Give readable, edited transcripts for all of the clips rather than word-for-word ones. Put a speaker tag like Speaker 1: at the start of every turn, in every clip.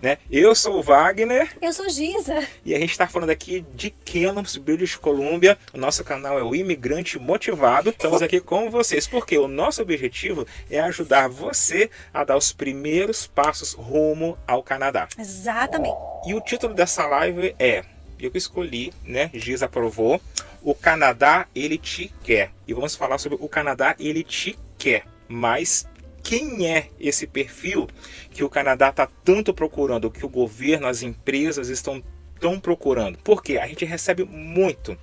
Speaker 1: né? Eu sou o Wagner.
Speaker 2: Eu sou Giza.
Speaker 1: E a gente está falando aqui de Kamloops, British Columbia. O nosso canal é o Imigrante Motivado. Estamos aqui com vocês porque o nosso objetivo é ajudar você a dar os primeiros passos rumo ao Canadá.
Speaker 2: Exatamente.
Speaker 1: E o título dessa live é, eu que escolhi, né? Giza aprovou. O Canadá, ele te quer. E vamos falar sobre o Canadá, ele te quer. Mas quem é esse perfil que o Canadá está tanto procurando, que o governo, as empresas estão tão procurando? Porque a gente recebe muito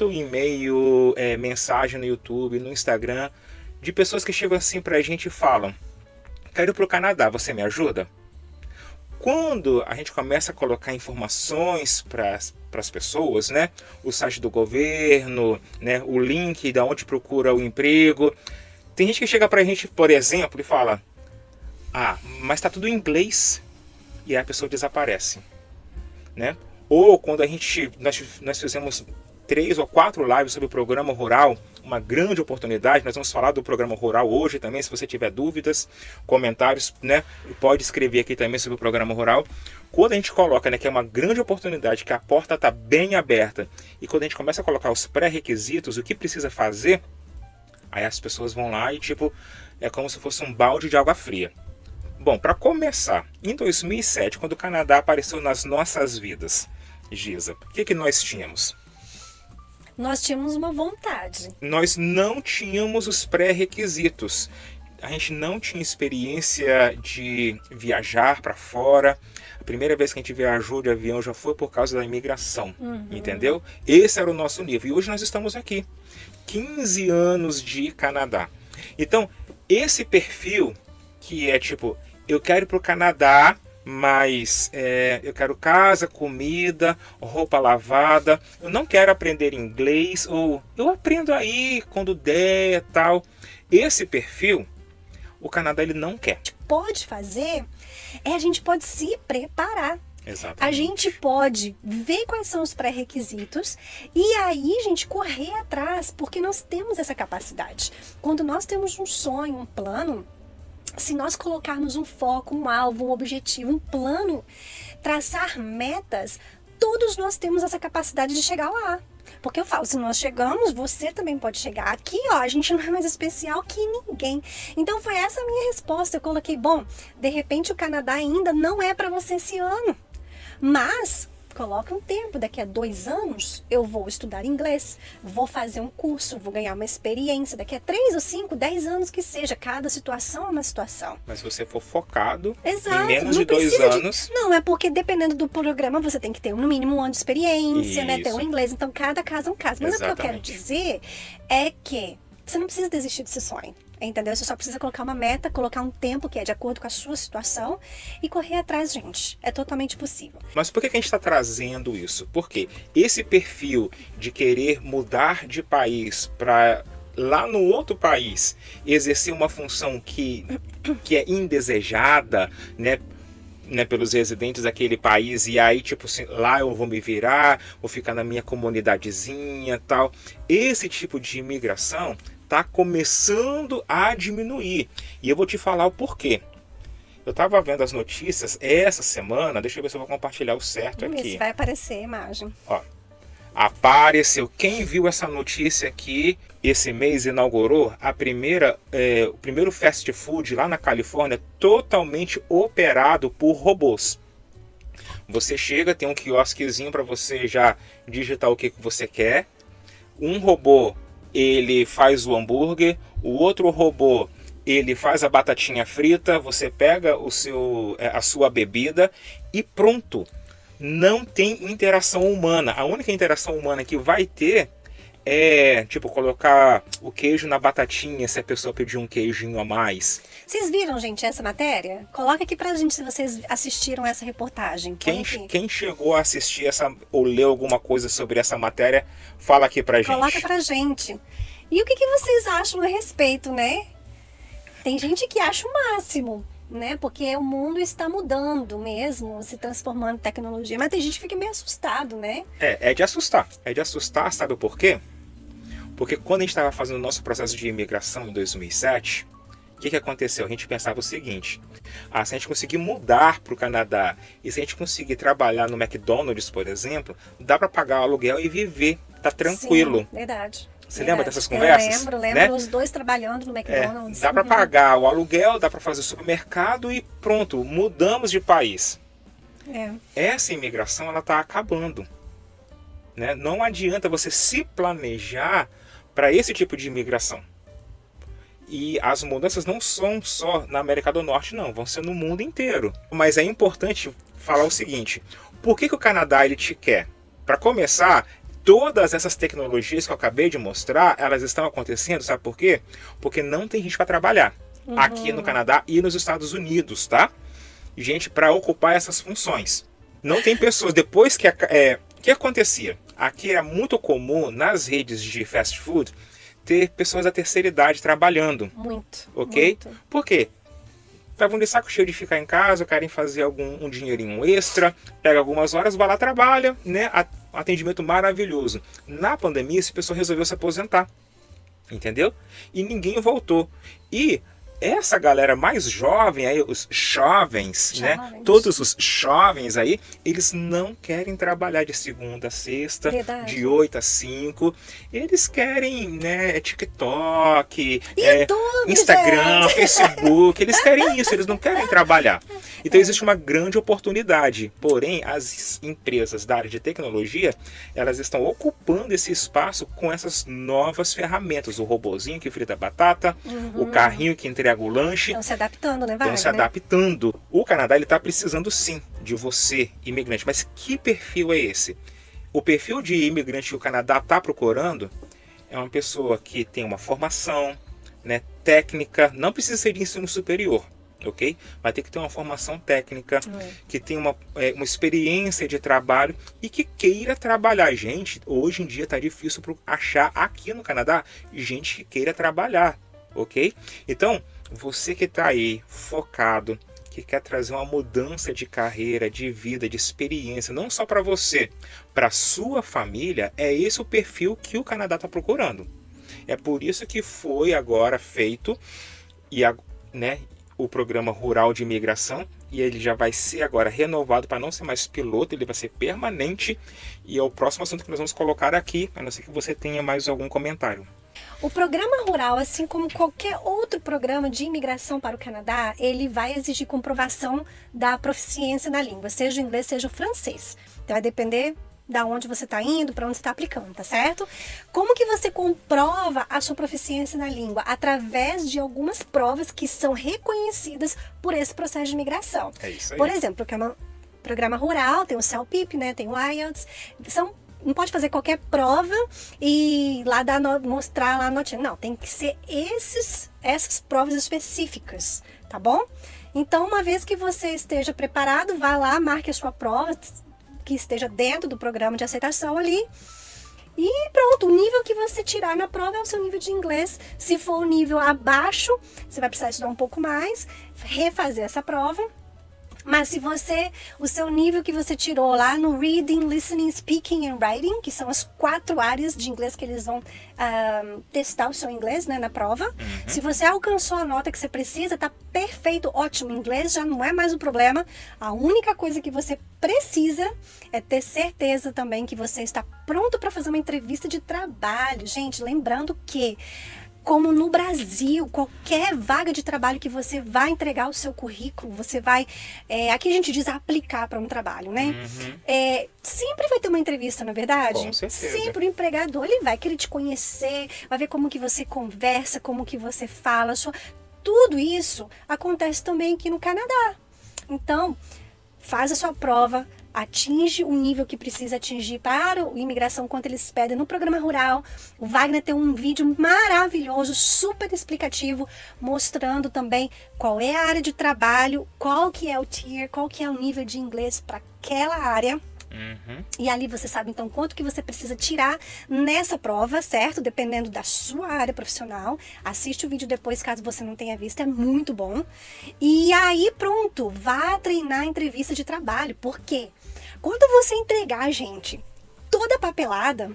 Speaker 1: e-mail, mensagem no YouTube, no Instagram, de pessoas que chegam assim para a gente e falam: quero ir para o Canadá, você me ajuda? Quando a gente começa a colocar informações para as pessoas, né? O site do governo, né? O link de onde procura o emprego. Tem gente que chega pra gente, por exemplo, e fala: ah, mas tá tudo em inglês. E aí a pessoa desaparece, né? Ou quando nós fizemos 3 ou 4 lives sobre o programa rural, uma grande oportunidade. Nós vamos falar do programa rural hoje também. Se você tiver dúvidas, comentários, né, pode escrever aqui também sobre o programa rural. Quando a gente coloca, né, que é uma grande oportunidade, que a porta está bem aberta, e quando a gente começa a colocar os pré-requisitos, o que precisa fazer, aí as pessoas vão lá e é como se fosse um balde de água fria. Bom, para começar, em 2007, quando o Canadá apareceu nas nossas vidas, Giza, o que nós tínhamos?
Speaker 2: Nós tínhamos uma vontade.
Speaker 1: Nós não tínhamos os pré-requisitos. A gente não tinha experiência de viajar para fora. A primeira vez que a gente viajou de avião já foi por causa da imigração, entendeu? Esse era o nosso nível. E hoje nós estamos aqui, 15 anos de Canadá. Então, esse perfil que é tipo, eu quero ir para o Canadá, mas eu quero casa, comida, roupa lavada, eu não quero aprender inglês, ou eu aprendo aí quando der e tal. Esse perfil, o Canadá ele não quer.
Speaker 2: Pode fazer, a gente pode se preparar.
Speaker 1: Exatamente.
Speaker 2: A gente pode ver quais são os pré-requisitos e aí, gente, correr atrás, porque nós temos essa capacidade. Quando nós temos um sonho, um plano, se nós colocarmos um foco, um alvo, um objetivo, um plano, traçar metas, todos nós temos essa capacidade de chegar lá. Porque eu falo, se nós chegamos, você também pode chegar. Aqui, ó, a gente não é mais especial que ninguém. Então foi essa a minha resposta. Eu coloquei, bom, de repente o Canadá ainda não é para você esse ano. Mas coloca um tempo, daqui a 2 anos eu vou estudar inglês, vou fazer um curso, vou ganhar uma experiência, daqui a 3 ou 5, 10 anos que seja, cada situação é uma situação.
Speaker 1: Mas se você for focado,
Speaker 2: exato,
Speaker 1: em menos de 2 anos...
Speaker 2: Não, é porque dependendo do programa você tem que ter no mínimo 1 ano de experiência, né? Ter um inglês, então cada caso é um caso. Mas exatamente. O que eu quero dizer é que você não precisa desistir desse sonho. Entendeu? Você só precisa colocar uma meta, colocar um tempo que é de acordo com a sua situação e correr atrás, gente. É totalmente possível.
Speaker 1: Mas por que a gente está trazendo isso? Porque esse perfil de querer mudar de país para lá no outro país exercer uma função que é indesejada, né, pelos residentes daquele país, e aí tipo assim, lá eu vou me virar, vou ficar na minha comunidadezinha, tal. Esse tipo de imigração está começando a diminuir. E eu vou te falar o porquê. Eu estava vendo as notícias essa semana, deixa eu ver se eu vou compartilhar o certo aqui.
Speaker 2: Isso vai aparecer a imagem.
Speaker 1: Ó, apareceu. Quem viu essa notícia aqui, esse mês inaugurou o primeiro fast food lá na Califórnia, totalmente operado por robôs. Você chega, tem um quiosquezinho para você já digitar o que você quer. Um robô ele faz o hambúrguer, o outro robô ele faz a batatinha frita, você pega a sua bebida e pronto. Não tem interação humana. A única interação humana que vai ter é tipo colocar o queijo na batatinha se a pessoa pedir um queijinho a mais.
Speaker 2: Vocês viram, gente, essa matéria? Coloca aqui pra gente se vocês assistiram essa reportagem.
Speaker 1: Quem chegou a assistir ou leu alguma coisa sobre essa matéria, fala aqui pra gente.
Speaker 2: Coloca pra gente. E o que vocês acham a respeito, né? Tem gente que acha o máximo, né? Porque o mundo está mudando mesmo, se transformando em tecnologia. Mas tem gente que fica meio assustado, né?
Speaker 1: É de assustar. É de assustar, sabe por quê? Porque quando a gente estava fazendo o nosso processo de imigração em 2007, O que aconteceu? A gente pensava o seguinte: se a gente conseguir mudar para o Canadá e se a gente conseguir trabalhar no McDonald's, por exemplo, dá para pagar o aluguel e viver, tá tranquilo.
Speaker 2: Sim, verdade.
Speaker 1: Você lembra dessas conversas?
Speaker 2: Eu lembro,
Speaker 1: né?
Speaker 2: os dois trabalhando no McDonald's.
Speaker 1: Dá para pagar o aluguel, dá para fazer o supermercado e pronto, mudamos de país. Essa imigração, ela tá acabando. Né? Não adianta você se planejar para esse tipo de imigração. E as mudanças não são só na América do Norte, não. Vão ser no mundo inteiro. Mas é importante falar o seguinte: por que o Canadá ele te quer? Para começar, todas essas tecnologias que eu acabei de mostrar, elas estão acontecendo, sabe por quê? Porque não tem gente para trabalhar aqui no Canadá e nos Estados Unidos, tá? Gente para ocupar essas funções. Não tem pessoas. Depois que... o que acontecia? Aqui era muito comum nas redes de fast food ter pessoas da terceira idade trabalhando.
Speaker 2: Muito.
Speaker 1: Ok?
Speaker 2: Muito.
Speaker 1: Por quê? Estavam de saco cheio de ficar em casa, querem fazer um dinheirinho extra, pega algumas horas, vai lá, trabalha, né? Atendimento maravilhoso. Na pandemia, esse pessoal resolveu se aposentar. Entendeu? E ninguém voltou. E essa galera mais jovem aí, os jovens, né? Todos os jovens aí, eles não querem trabalhar de segunda a sexta,
Speaker 2: Verdade.
Speaker 1: de 8 a 5. Eles querem, né, TikTok,
Speaker 2: YouTube,
Speaker 1: Instagram,
Speaker 2: gente.
Speaker 1: Facebook. Eles querem isso, eles não querem trabalhar. Então existe uma grande oportunidade. Porém, as empresas da área de tecnologia, elas estão ocupando esse espaço com essas novas ferramentas. O robozinho que frita batata, o carrinho que entrega o lanche.
Speaker 2: Estão se adaptando, né, Wagner?
Speaker 1: Estão se adaptando. O Canadá está precisando sim de você, imigrante. Mas que perfil é esse? O perfil de imigrante que o Canadá está procurando é uma pessoa que tem uma formação, né, técnica, não precisa ser de ensino superior, ok? Vai ter que ter uma formação técnica, que tenha uma experiência de trabalho e que queira trabalhar. Gente, hoje em dia está difícil achar aqui no Canadá gente que queira trabalhar, ok? Então, você que está aí focado, que quer trazer uma mudança de carreira, de vida, de experiência, não só para você, para sua família, é esse o perfil que o Canadá está procurando. É por isso que foi agora feito o programa rural de imigração, e ele já vai ser agora renovado para não ser mais piloto, ele vai ser permanente, e é o próximo assunto que nós vamos colocar aqui, a não ser que você tenha mais algum comentário.
Speaker 2: O programa rural, assim como qualquer outro programa de imigração para o Canadá, ele vai exigir comprovação da proficiência na língua, seja o inglês, seja o francês. Então vai depender da onde você está indo, para onde você está aplicando, tá certo? Como que você comprova a sua proficiência na língua? Através de algumas provas que são reconhecidas por esse processo de imigração.
Speaker 1: É isso aí.
Speaker 2: Por exemplo, programa rural, tem o CELPIP, né? Tem o IELTS, não pode fazer qualquer prova e lá mostrar lá a notinha. Não, tem que ser essas provas específicas, tá bom? Então, uma vez que você esteja preparado, vá lá, marque a sua prova, que esteja dentro do programa de aceitação ali. E pronto, o nível que você tirar na prova é o seu nível de inglês. Se for um nível abaixo, você vai precisar estudar um pouco mais, refazer essa prova. Mas se o seu nível que você tirou lá no Reading, Listening, Speaking and Writing, que são as 4 áreas de inglês que eles vão testar o seu inglês, né, na prova. Se você alcançou a nota que você precisa, tá perfeito, ótimo. Inglês já não é mais o problema. A única coisa que você precisa é ter certeza também que você está pronto para fazer uma entrevista de trabalho. Gente, lembrando que, como no Brasil, qualquer vaga de trabalho que você vai entregar o seu currículo, você vai, aqui a gente diz aplicar para um trabalho, né? Sempre vai ter uma entrevista, não é verdade?
Speaker 1: Com certeza.
Speaker 2: Sempre o empregador, ele vai querer te conhecer, vai ver como que você conversa, como que você fala, tudo isso acontece também aqui no Canadá. Então, faz a sua prova, atinge o nível que precisa atingir para a imigração quanto eles pedem no programa rural. O Wagner tem um vídeo maravilhoso, super explicativo, mostrando também qual é a área de trabalho, qual que é o tier, qual que é o nível de inglês para aquela área. E ali você sabe então quanto que você precisa tirar nessa prova, certo? Dependendo da sua área profissional. Assiste o vídeo depois, caso você não tenha visto, é muito bom. E aí pronto, vá treinar a entrevista de trabalho. Por quê? Quando você entregar, gente, toda a papelada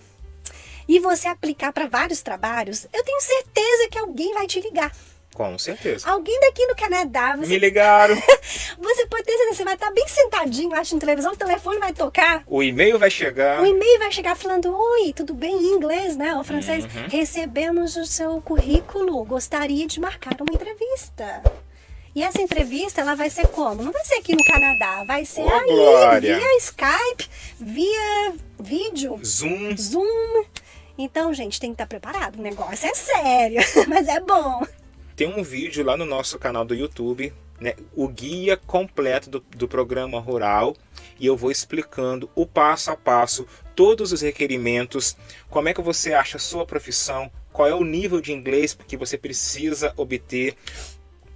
Speaker 2: e você aplicar para vários trabalhos, eu tenho certeza que alguém vai te ligar.
Speaker 1: Com certeza.
Speaker 2: Alguém daqui no Canadá,
Speaker 1: Me ligaram.
Speaker 2: você pode ter certeza, você vai estar bem sentadinho, acho, na televisão, o telefone vai tocar.
Speaker 1: O e-mail vai chegar.
Speaker 2: O e-mail vai chegar falando, oi, tudo bem, em inglês, né, ou francês. Recebemos o seu currículo, gostaria de marcar uma entrevista. E essa entrevista, ela vai ser como? Não vai ser aqui no Canadá, vai ser aí,
Speaker 1: Glória.
Speaker 2: via Skype, via vídeo,
Speaker 1: Zoom.
Speaker 2: Então, gente, tem que estar preparado, o negócio é sério, mas é bom.
Speaker 1: Tem um vídeo lá no nosso canal do YouTube, né, o guia completo do programa rural, e eu vou explicando o passo a passo, todos os requerimentos, como é que você acha a sua profissão, qual é o nível de inglês que você precisa obter,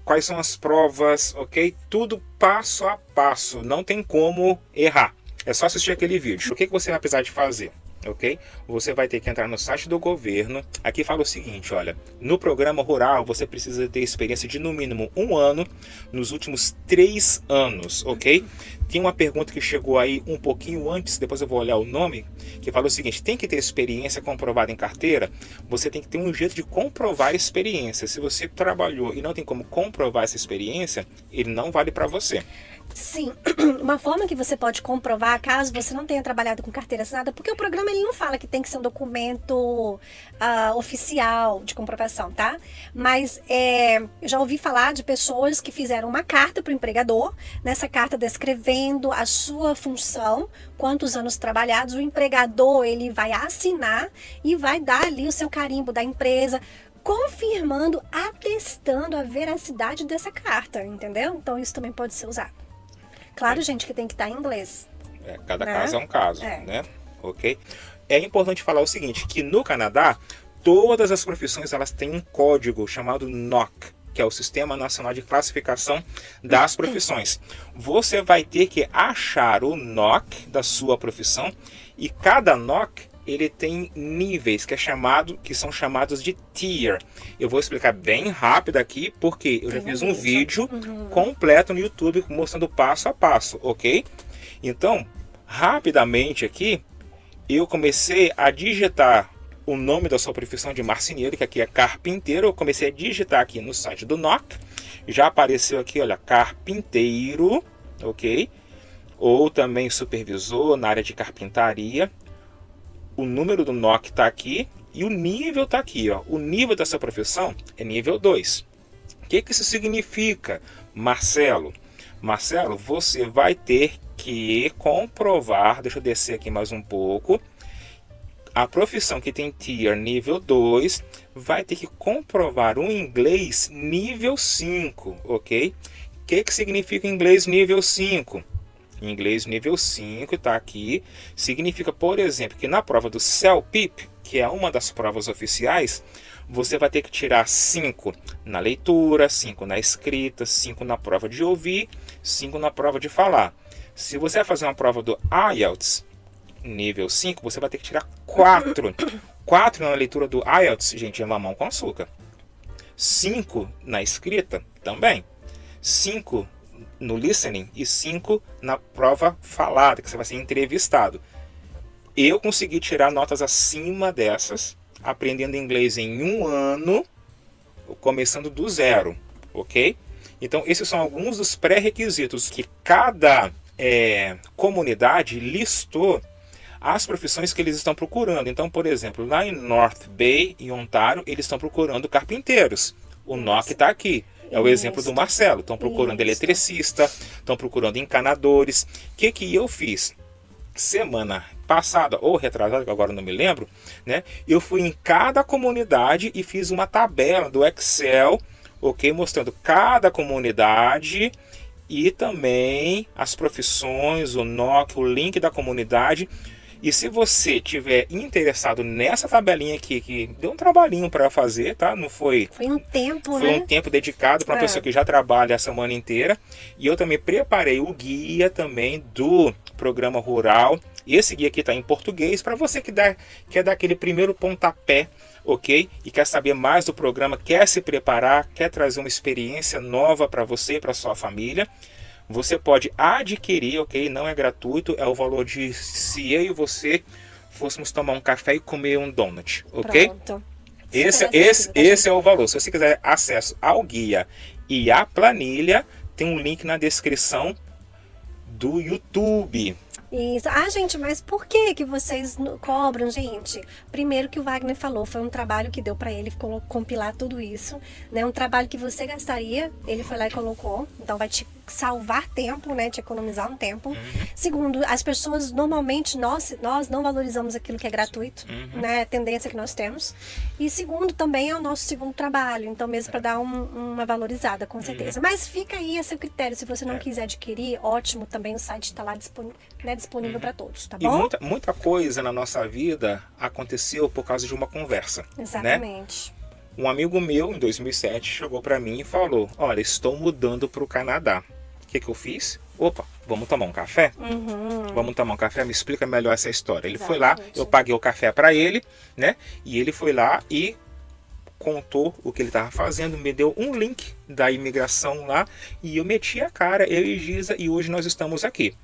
Speaker 1: quais são as provas, ok? Tudo passo a passo, não tem como errar. É só assistir aquele vídeo. O que você vai precisar de fazer? Ok? Você vai ter que entrar no site do governo. Aqui fala o seguinte, olha, no programa rural você precisa ter experiência de no mínimo 1 ano nos últimos 3 anos, ok? Tem uma pergunta que chegou aí um pouquinho antes, depois eu vou olhar o nome, que fala o seguinte, tem que ter experiência comprovada em carteira, você tem que ter um jeito de comprovar a experiência. Se você trabalhou e não tem como comprovar essa experiência, ele não vale para você.
Speaker 2: Sim, uma forma que você pode comprovar, caso você não tenha trabalhado com carteira assinada, porque o programa ele não fala que tem que ser um documento oficial de comprovação, tá? Mas eu já ouvi falar de pessoas que fizeram uma carta para o empregador, nessa carta descrevendo a sua função, quantos anos trabalhados, o empregador ele vai assinar e vai dar ali o seu carimbo da empresa, confirmando, atestando a veracidade dessa carta, entendeu? Então isso também pode ser usado. Claro, gente, que tem que estar em inglês.
Speaker 1: Cada
Speaker 2: né?
Speaker 1: caso é um caso, né? Ok? É importante falar o seguinte, que no Canadá, todas as profissões elas têm um código chamado NOC, que é o Sistema Nacional de Classificação das Profissões. Você vai ter que achar o NOC da sua profissão e cada NOC ele tem níveis que são chamados de tier. Eu vou explicar bem rápido aqui, porque eu já fiz um vídeo completo no YouTube mostrando passo a passo, ok? Então, rapidamente aqui, eu comecei a digitar o nome da sua profissão de marceneiro, que aqui é carpinteiro. Eu comecei a digitar aqui no site do NOC. Já apareceu aqui, olha, carpinteiro, ok? Ou também supervisor na área de carpintaria. O número do NOC está aqui e o nível está aqui. Ó. O nível dessa profissão é nível 2. O que isso significa, Marcelo? Marcelo, você vai ter que comprovar, deixa eu descer aqui mais um pouco, a profissão que tem tier nível 2 vai ter que comprovar um inglês nível 5, ok? O que significa inglês nível 5? Inglês nível 5 está aqui, significa, por exemplo, que na prova do CELPIP, que é uma das provas oficiais, você vai ter que tirar 5 na leitura, 5 na escrita, 5 na prova de ouvir, 5 na prova de falar. Se você vai fazer uma prova do IELTS, nível 5, você vai ter que tirar 4. 4 na leitura do IELTS, gente, é mamão com açúcar. 5 na escrita, também. 5 no listening e 5 na prova falada, que você vai ser entrevistado. Eu consegui tirar notas acima dessas, aprendendo inglês em 1 ano, começando do zero, ok? Então, esses são alguns dos pré-requisitos que cada comunidade listou as profissões que eles estão procurando. Então, por exemplo, lá em North Bay, em Ontário, eles estão procurando carpinteiros. O NOC está aqui. É o exemplo do Marcelo. Estão procurando eletricista, estão procurando encanadores. O que eu fiz? Semana passada, ou retrasada, que agora não me lembro, né? Eu fui em cada comunidade e fiz uma tabela do Excel, ok? Mostrando cada comunidade e também as profissões, o NOC, o link da comunidade. E se você tiver interessado nessa tabelinha aqui, que deu um trabalhinho para fazer, tá? Não foi...
Speaker 2: Foi um tempo,
Speaker 1: Foi um tempo dedicado para uma pessoa que já trabalha a semana inteira. E eu também preparei o guia também do programa rural. Esse guia aqui está em português para você que quer dar aquele primeiro pontapé, ok? E quer saber mais do programa, quer se preparar, quer trazer uma experiência nova para você e para sua família. Você pode adquirir, ok? Não é gratuito, é o valor de se eu e você fôssemos tomar um café e comer um donut, ok?
Speaker 2: Pronto.
Speaker 1: Esse é o valor. Se você quiser acesso ao guia e à planilha, tem um link na descrição do YouTube.
Speaker 2: Isso. Ah, gente, mas por que que vocês cobram, gente? Primeiro que o Wagner falou, foi um trabalho que deu para ele compilar tudo isso, né? Um trabalho que você gastaria, ele foi lá e colocou, então vai te salvar tempo, né? Te economizar um tempo. Segundo, as pessoas normalmente, nós não valorizamos aquilo que é gratuito, né? A tendência que nós temos. E segundo, também é o nosso segundo trabalho, então mesmo para dar uma valorizada, com certeza. Mas fica aí a seu critério, se você não quiser adquirir, ótimo, também o site está lá disponível para todos, tá bom?
Speaker 1: E muita coisa na nossa vida aconteceu por causa de uma conversa.
Speaker 2: Exatamente.
Speaker 1: Né? Um amigo meu, em 2007, chegou para mim e falou: olha, estou mudando para o Canadá. O que eu fiz? Opa, vamos tomar um café? Vamos tomar um café? Me explica melhor essa história. Ele foi lá, eu paguei o café para ele, né? E ele foi lá e contou o que ele estava fazendo, me deu um link da imigração lá e eu meti a cara, eu e Giza, e hoje nós estamos aqui.